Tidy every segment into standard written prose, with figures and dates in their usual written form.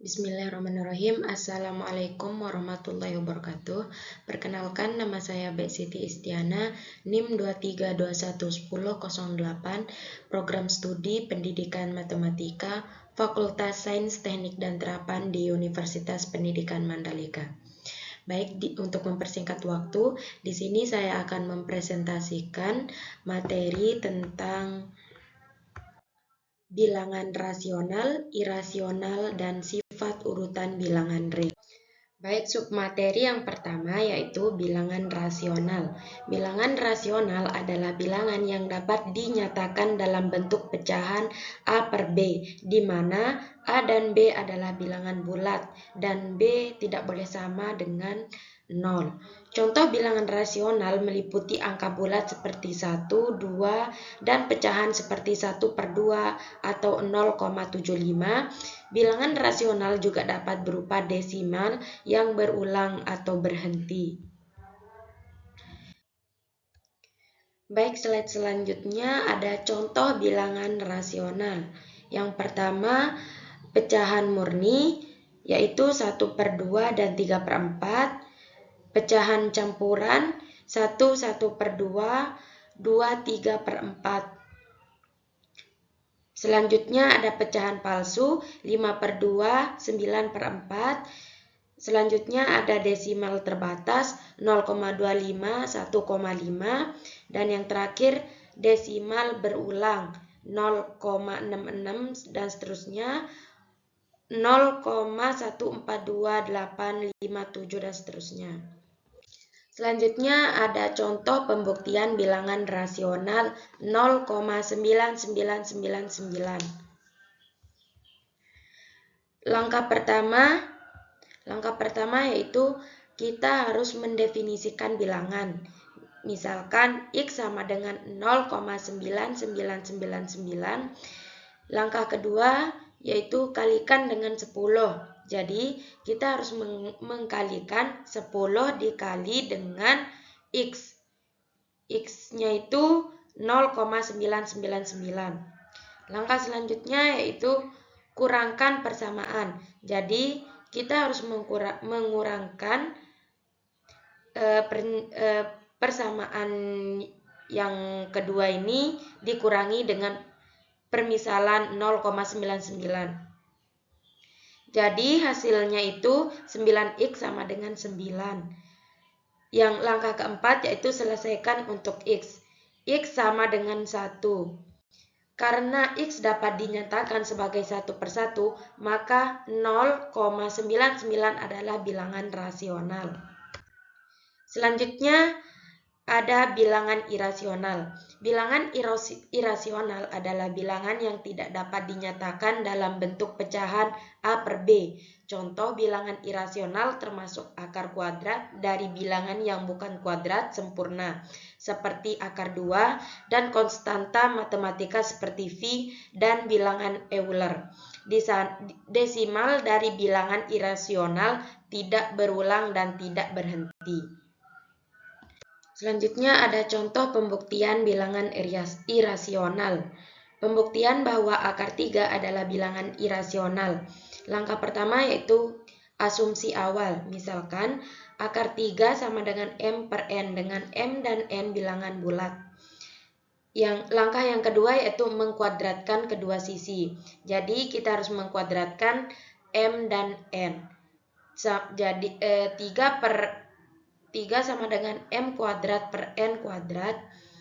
Bismillahirrahmanirrahim. Assalamualaikum warahmatullahi wabarakatuh. Perkenalkan, nama saya Mbak Siti Istiana, NIM 23211008, Program Studi Pendidikan Matematika, Fakultas Sains Teknik dan Terapan di Universitas Pendidikan Mandalika. Baik, untuk mempersingkat waktu, di sini saya akan mempresentasikan materi tentang bilangan rasional, irasional, dan sifat urutan bilangan real. Baik, submateri yang pertama yaitu bilangan rasional. Bilangan rasional adalah bilangan yang dapat dinyatakan dalam bentuk pecahan A per B, di mana A dan B adalah bilangan bulat dan B tidak boleh sama dengan 0. Contoh bilangan rasional meliputi angka bulat seperti 1, 2, dan pecahan seperti 1 per 2 atau 0,75. Bilangan rasional juga dapat berupa desimal yang berulang atau berhenti. Baik, slide selanjutnya ada contoh bilangan rasional. Yang pertama, pecahan murni, yaitu 1 per 2 dan 3 per 4. Pecahan campuran, 1 per 2, 2, 3 per 4. Selanjutnya ada pecahan palsu, 5 per 2, 9 per 4. Selanjutnya ada desimal terbatas, 0,25, 1,5. Dan yang terakhir desimal berulang, 0,66 dan seterusnya, 0,142857 dan seterusnya. Selanjutnya ada contoh pembuktian bilangan rasional 0,9999. Langkah pertama yaitu kita harus mendefinisikan bilangan. Misalkan X sama dengan 0,9999. Langkah kedua yaitu kalikan dengan 10. Jadi kita harus mengkalikan 10 dikali dengan X. X-nya itu 0,999. Langkah selanjutnya yaitu kurangkan persamaan. Jadi kita harus mengurangkan persamaan yang kedua ini dikurangi dengan permisalan 0,99. Jadi hasilnya itu 9X sama dengan 9. Yang langkah keempat yaitu selesaikan untuk X. X sama dengan 1. Karena X dapat dinyatakan sebagai 1 per 1, maka 0,99 adalah bilangan rasional. Selanjutnya ada bilangan irasional. Bilangan irasional adalah bilangan yang tidak dapat dinyatakan dalam bentuk pecahan A per B. Contoh bilangan irasional termasuk akar kuadrat dari bilangan yang bukan kuadrat sempurna, seperti akar 2, dan konstanta matematika seperti V dan bilangan Euler. Desimal dari bilangan irasional tidak berulang dan tidak berhenti. Selanjutnya ada contoh pembuktian bilangan irasional. Pembuktian bahwa akar 3 adalah bilangan irasional. Langkah pertama yaitu asumsi awal. Misalkan akar 3 sama dengan M per N, dengan M dan N bilangan bulat. Langkah yang kedua yaitu mengkuadratkan kedua sisi. Jadi kita harus mengkuadratkan M dan N. Jadi 3 sama dengan M kuadrat per N kuadrat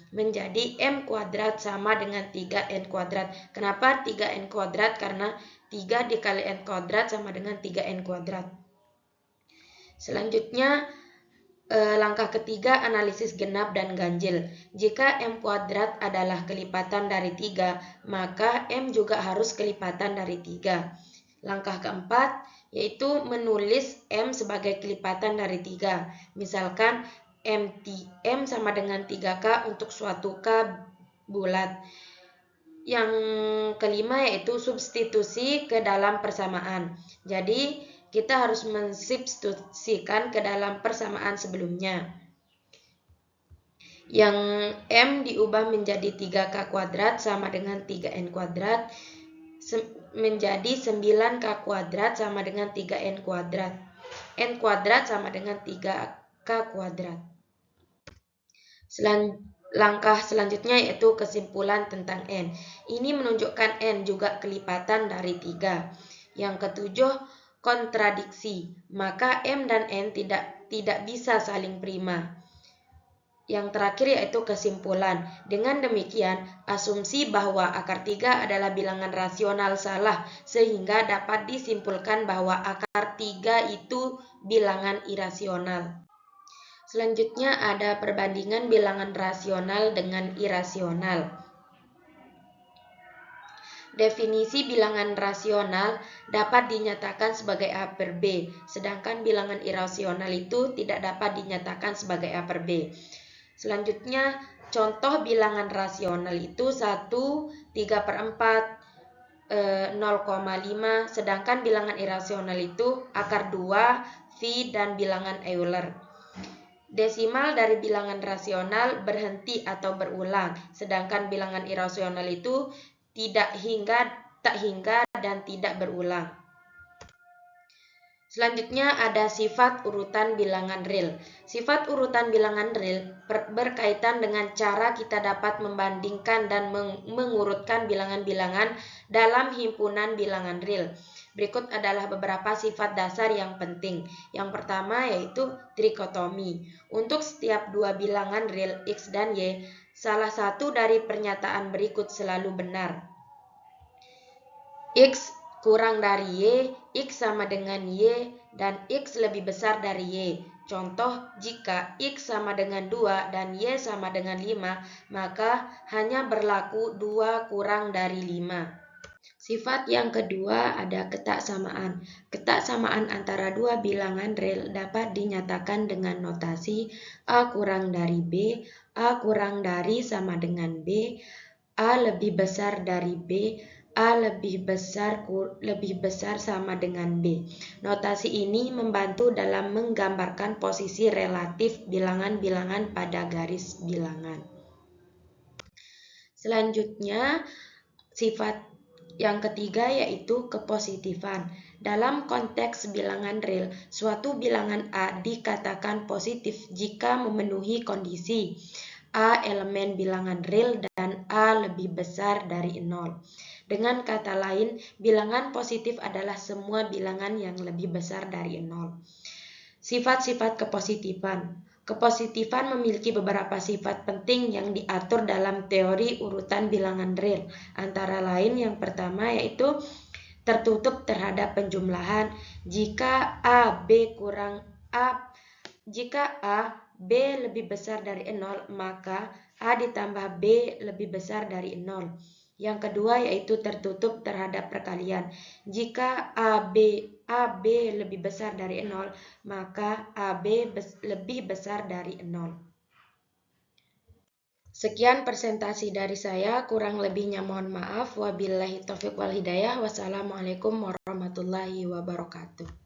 menjadi M kuadrat sama dengan 3N kuadrat. Kenapa 3N kuadrat? Karena 3 dikali N kuadrat sama dengan 3N kuadrat. Selanjutnya langkah ketiga analisis genap dan ganjil. Jika M kuadrat adalah kelipatan dari 3, maka M juga harus kelipatan dari 3. Langkah keempat yaitu menulis M sebagai kelipatan dari 3. Misalkan M sama dengan 3K untuk suatu K bulat. Yang kelima yaitu substitusi ke dalam persamaan. Jadi kita harus mensubstitusikan ke dalam persamaan sebelumnya. Yang M diubah menjadi 3K kuadrat sama dengan 3N kuadrat. menjadi 9K kuadrat sama dengan 3N kuadrat. N kuadrat sama dengan 3K kuadrat. Langkah selanjutnya yaitu kesimpulan tentang N. Ini menunjukkan N juga kelipatan dari 3. Yang ketujuh, kontradiksi. Maka M dan N tidak bisa saling prima. Yang terakhir yaitu kesimpulan. Dengan demikian, asumsi bahwa akar 3 adalah bilangan rasional salah, sehingga dapat disimpulkan bahwa akar 3 itu bilangan irasional. Selanjutnya ada perbandingan bilangan rasional dengan irasional. Definisi bilangan rasional dapat dinyatakan sebagai A per B, sedangkan bilangan irasional itu tidak dapat dinyatakan sebagai A per B. Selanjutnya, contoh bilangan rasional itu 1, 3/4, 0,5, sedangkan bilangan irasional itu akar 2, V, dan bilangan Euler. Desimal dari bilangan rasional berhenti atau berulang, sedangkan bilangan irasional itu tak hingga, dan tidak berulang. Selanjutnya ada sifat urutan bilangan real. Sifat urutan bilangan real berkaitan dengan cara kita dapat membandingkan dan mengurutkan bilangan-bilangan dalam himpunan bilangan real. Berikut adalah beberapa sifat dasar yang penting. Yang pertama yaitu trikotomi. Untuk setiap dua bilangan real X dan Y, salah satu dari pernyataan berikut selalu benar. X kurang dari Y, X sama dengan Y, dan X lebih besar dari Y. Contoh, jika X sama dengan 2 dan Y sama dengan 5, maka hanya berlaku 2 kurang dari 5. Sifat yang kedua ada ketaksamaan. Ketaksamaan antara dua bilangan real dapat dinyatakan dengan notasi A kurang dari B, A kurang dari sama dengan B, A lebih besar dari B, A lebih besar sama dengan B. Notasi ini membantu dalam menggambarkan posisi relatif bilangan-bilangan pada garis bilangan. Selanjutnya, sifat yang ketiga yaitu kepositifan. Dalam konteks bilangan real, suatu bilangan A dikatakan positif jika memenuhi kondisi A elemen bilangan real dan A lebih besar dari 0. Dengan kata lain, bilangan positif adalah semua bilangan yang lebih besar dari 0. Sifat-sifat kepositifan. Kepositifan memiliki beberapa sifat penting yang diatur dalam teori urutan bilangan real. Antara lain yang pertama yaitu tertutup terhadap penjumlahan. Jika A, B lebih besar dari 0, maka A ditambah B lebih besar dari 0. Yang kedua yaitu tertutup terhadap perkalian. Jika AB lebih besar dari 0, maka AB lebih besar dari 0. Sekian presentasi dari saya, kurang lebihnya mohon maaf. Wabillahi taufiq wal hidayah. Wassalamualaikum warahmatullahi wabarakatuh.